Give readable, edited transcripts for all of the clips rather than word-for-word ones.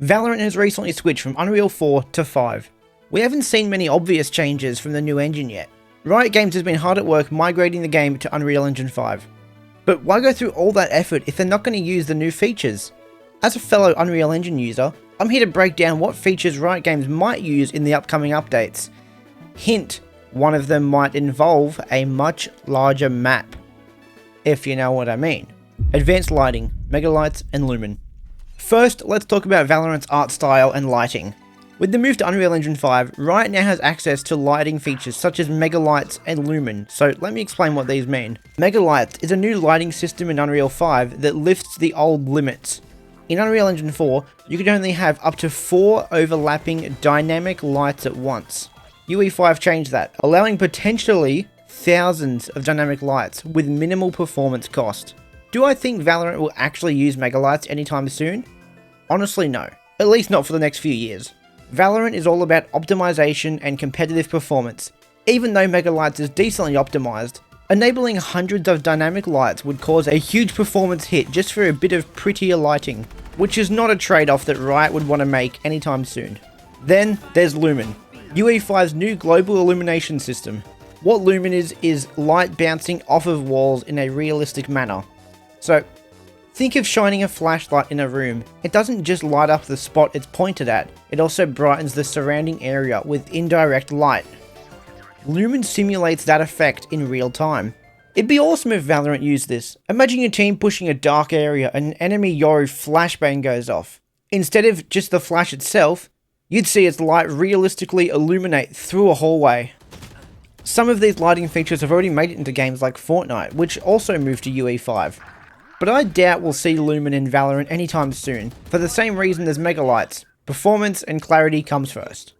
Valorant has recently switched from Unreal 4 to 5. We haven't seen many obvious changes from the new engine yet. Riot Games has been hard at work migrating the game to Unreal Engine 5. But why go through all that effort if they're not going to use the new features? As a fellow Unreal Engine user, I'm here to break down what features Riot Games might use in the upcoming updates. Hint, one of them might involve a much larger map, if you know what I mean. Advanced lighting, megalights and lumen. First, let's talk about Valorant's art style and lighting. With the move to Unreal Engine 5, Riot now has access to lighting features such as megalights and lumen, so let me explain what these mean. Megalights is a new lighting system in Unreal 5 that lifts the old limits. In Unreal Engine 4, you can only have up to 4 overlapping dynamic lights at once. UE5 changed that, allowing potentially thousands of dynamic lights with minimal performance cost. Do I think Valorant will actually use megalights anytime soon? Honestly no, at least not for the next few years. Valorant is all about optimization and competitive performance. Even though megalights is decently optimized, enabling hundreds of dynamic lights would cause a huge performance hit just for a bit of prettier lighting, which is not a trade-off that Riot would want to make anytime soon. Then there's Lumen, UE5's new global illumination system. What Lumen is light bouncing off of walls in a realistic manner. So, think of shining a flashlight in a room. It doesn't just light up the spot it's pointed at, it also brightens the surrounding area with indirect light. Lumen simulates that effect in real time. It'd be awesome if Valorant used this. Imagine your team pushing a dark area and an enemy Yoru flashbang goes off. Instead of just the flash itself, you'd see its light realistically illuminate through a hallway. Some of these lighting features have already made it into games like Fortnite, which also moved to UE5. But I doubt we'll see Lumen in Valorant anytime soon, for the same reason as megalights. Performance and clarity comes first.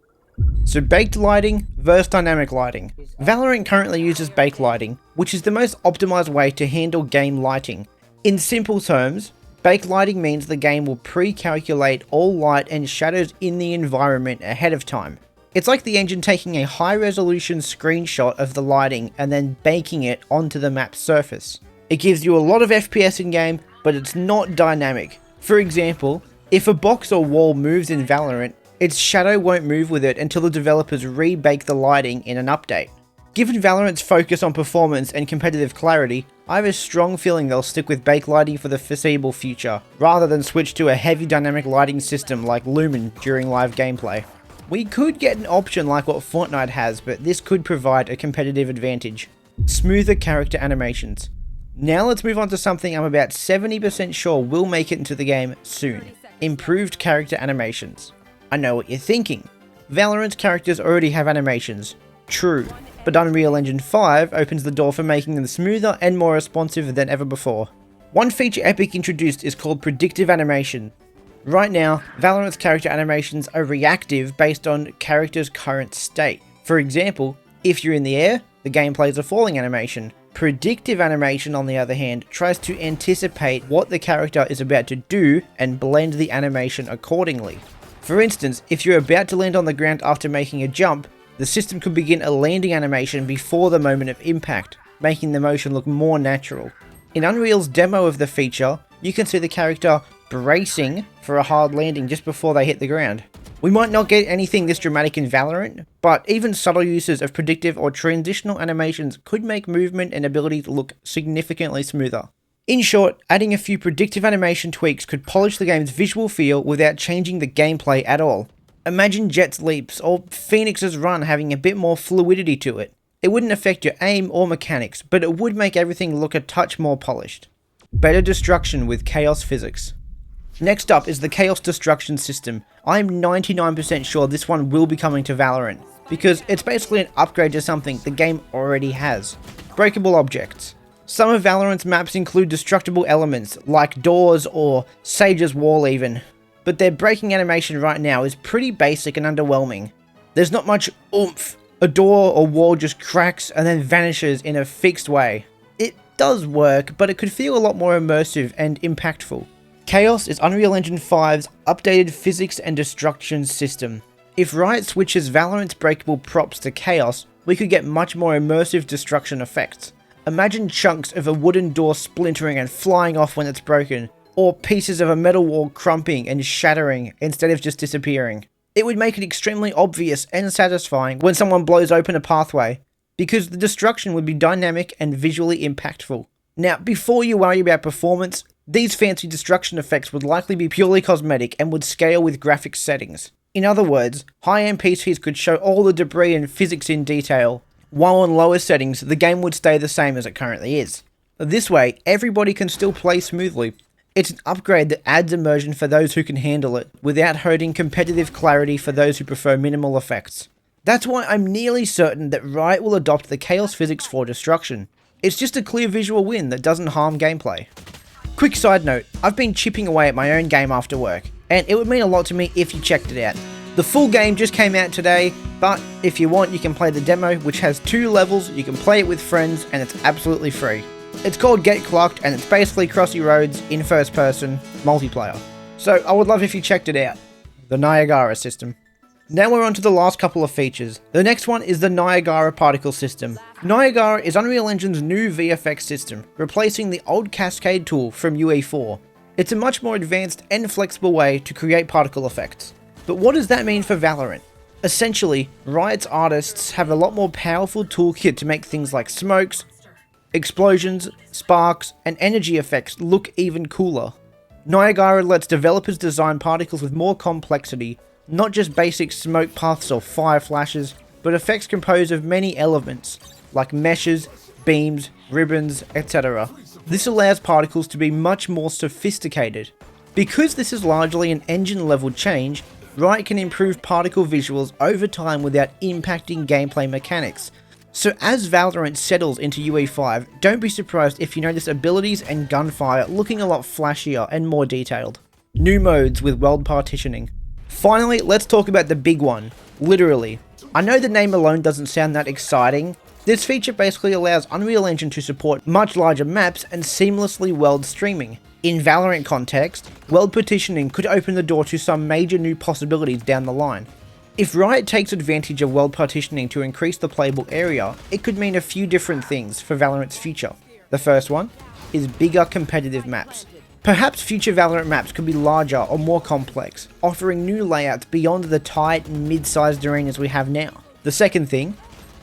So baked lighting versus dynamic lighting. Valorant currently uses baked lighting, which is the most optimized way to handle game lighting. In simple terms, baked lighting means the game will pre-calculate all light and shadows in the environment ahead of time. It's like the engine taking a high-resolution screenshot of the lighting and then baking it onto the map's surface. It gives you a lot of FPS in-game, but it's not dynamic. For example, if a box or wall moves in Valorant, its shadow won't move with it until the developers rebake the lighting in an update. Given Valorant's focus on performance and competitive clarity, I have a strong feeling they'll stick with baked lighting for the foreseeable future, rather than switch to a heavy dynamic lighting system like Lumen during live gameplay. We could get an option like what Fortnite has, but this could provide a competitive advantage. Smoother character animations. Now let's move on to something I'm about 70% sure will make it into the game soon. Improved character animations. I know what you're thinking. Valorant's characters already have animations. True, but Unreal Engine 5 opens the door for making them smoother and more responsive than ever before. One feature Epic introduced is called predictive animation. Right now, Valorant's character animations are reactive based on character's current state. For example, if you're in the air, the game plays a falling animation. Predictive animation, on the other hand, tries to anticipate what the character is about to do and blend the animation accordingly. For instance, if you're about to land on the ground after making a jump, the system could begin a landing animation before the moment of impact, making the motion look more natural. In Unreal's demo of the feature, you can see the character bracing for a hard landing just before they hit the ground. We might not get anything this dramatic in Valorant, but even subtle uses of predictive or transitional animations could make movement and ability to look significantly smoother. In short, adding a few predictive animation tweaks could polish the game's visual feel without changing the gameplay at all. Imagine Jet's leaps or Phoenix's run having a bit more fluidity to it. It wouldn't affect your aim or mechanics, but it would make everything look a touch more polished. Better destruction with chaos physics. Next up is the Chaos Destruction system. I'm 99% sure this one will be coming to Valorant, because it's basically an upgrade to something the game already has. Breakable objects. Some of Valorant's maps include destructible elements, like doors or Sage's wall even, but their breaking animation right now is pretty basic and underwhelming. There's not much oomph. A door or wall just cracks and then vanishes in a fixed way. It does work, but it could feel a lot more immersive and impactful. Chaos is Unreal Engine 5's updated physics and destruction system. If Riot switches Valorant's breakable props to Chaos, we could get much more immersive destruction effects. Imagine chunks of a wooden door splintering and flying off when it's broken, or pieces of a metal wall crumping and shattering instead of just disappearing. It would make it extremely obvious and satisfying when someone blows open a pathway, because the destruction would be dynamic and visually impactful. Now, before you worry about performance, these fancy destruction effects would likely be purely cosmetic and would scale with graphics settings. In other words, high-end PCs could show all the debris and physics in detail, while on lower settings, the game would stay the same as it currently is. This way, everybody can still play smoothly. It's an upgrade that adds immersion for those who can handle it, without hurting competitive clarity for those who prefer minimal effects. That's why I'm nearly certain that Riot will adopt the chaos physics for destruction. It's just a clear visual win that doesn't harm gameplay. Quick side note, I've been chipping away at my own game after work, and it would mean a lot to me if you checked it out. The full game just came out today, but if you want you can play the demo, which has 2 levels, you can play it with friends, and it's absolutely free. It's called Get Clocked, and it's basically Crossy Roads in first person multiplayer. So I would love if you checked it out. The Niagara system. Now we're on to the last couple of features. The next one is the Niagara particle system. Niagara is Unreal Engine's new VFX system, replacing the old Cascade tool from UE4. It's a much more advanced and flexible way to create particle effects. But what does that mean for Valorant? Essentially, Riot's artists have a lot more powerful toolkit to make things like smokes, explosions, sparks, and energy effects look even cooler. Niagara lets developers design particles with more complexity, not just basic smoke puffs or fire flashes, but effects composed of many elements, like meshes, beams, ribbons, etc. This allows particles to be much more sophisticated. Because this is largely an engine-level change, Riot can improve particle visuals over time without impacting gameplay mechanics. So as Valorant settles into UE5, don't be surprised if you notice abilities and gunfire looking a lot flashier and more detailed. New modes with world partitioning. Finally, let's talk about the big one, literally. I know the name alone doesn't sound that exciting. This feature basically allows Unreal Engine to support much larger maps and seamlessly world streaming. In Valorant context, world partitioning could open the door to some major new possibilities down the line. If Riot takes advantage of world partitioning to increase the playable area, it could mean a few different things for Valorant's future. The first one is bigger competitive maps. Perhaps future Valorant maps could be larger or more complex, offering new layouts beyond the tight, mid-sized arenas we have now. The second thing,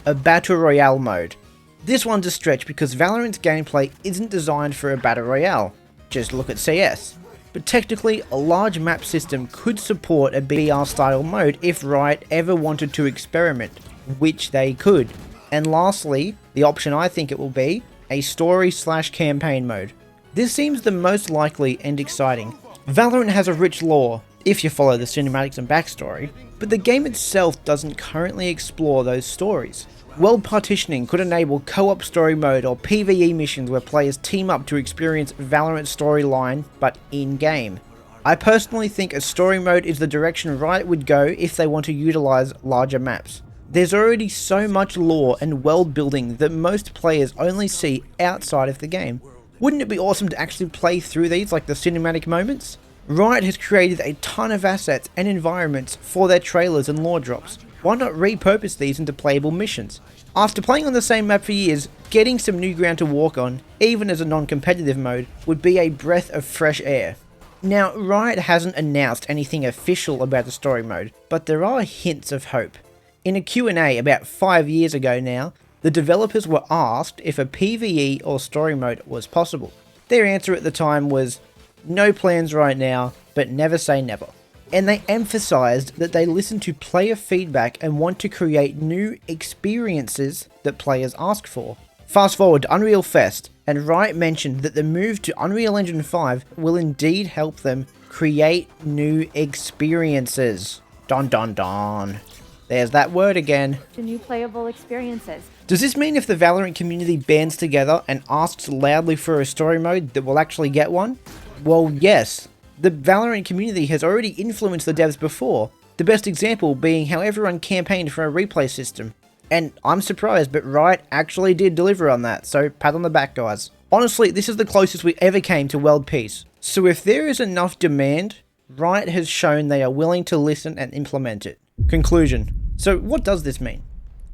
a Battle Royale mode. This one's a stretch because Valorant's gameplay isn't designed for a Battle Royale. Just look at CS. But technically, a large map system could support a BR-style mode if Riot ever wanted to experiment, which they could. And lastly, the option I think it will be, a story/campaign mode. This seems the most likely and exciting. Valorant has a rich lore, if you follow the cinematics and backstory, but the game itself doesn't currently explore those stories. World partitioning could enable co-op story mode or PvE missions where players team up to experience Valorant storyline, but in-game. I personally think a story mode is the direction Riot would go if they want to utilize larger maps. There's already so much lore and world building that most players only see outside of the game. Wouldn't it be awesome to actually play through these like the cinematic moments? Riot has created a ton of assets and environments for their trailers and lore drops. Why not repurpose these into playable missions? After playing on the same map for years, getting some new ground to walk on, even as a non-competitive mode, would be a breath of fresh air. Now, Riot hasn't announced anything official about the story mode, but there are hints of hope. In a Q&A about 5 years ago now, the developers were asked if a PvE or story mode was possible. Their answer at the time was, no plans right now, but never say never. And they emphasized that they listen to player feedback and want to create new experiences that players ask for. Fast forward to Unreal Fest, and Riot mentioned that the move to Unreal Engine 5 will indeed help them create new experiences. Dun dun dun. There's that word again. To new playable experiences. Does this mean if the Valorant community bands together and asks loudly for a story mode that we'll actually get one? Well, yes. The Valorant community has already influenced the devs before, the best example being how everyone campaigned for a replay system. And I'm surprised, but Riot actually did deliver on that, so pat on the back, guys. Honestly, this is the closest we ever came to world peace. So if there is enough demand, Riot has shown they are willing to listen and implement it. Conclusion. So what does this mean?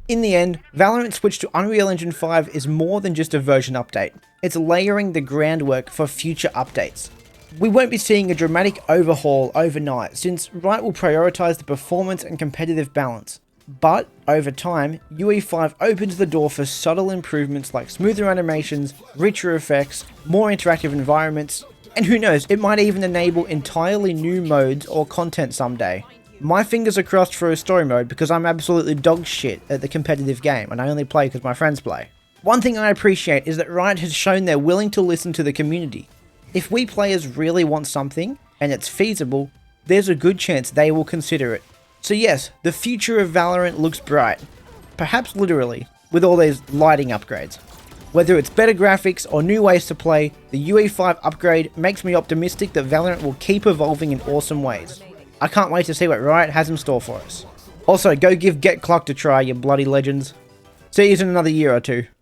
In the end, Valorant's switch to Unreal Engine 5 is more than just a version update. It's layering the groundwork for future updates. We won't be seeing a dramatic overhaul overnight, since Riot will prioritise the performance and competitive balance. But, over time, UE5 opens the door for subtle improvements like smoother animations, richer effects, more interactive environments, and who knows, it might even enable entirely new modes or content someday. My fingers are crossed for a story mode because I'm absolutely dog shit at the competitive game and I only play because my friends play. One thing I appreciate is that Riot has shown they're willing to listen to the community. If we players really want something, and it's feasible, there's a good chance they will consider it. So yes, the future of Valorant looks bright. Perhaps literally, with all these lighting upgrades. Whether it's better graphics or new ways to play, the UE5 upgrade makes me optimistic that Valorant will keep evolving in awesome ways. I can't wait to see what Riot has in store for us. Also, go give Get Clocked a try, you bloody legends. See you in another year or two.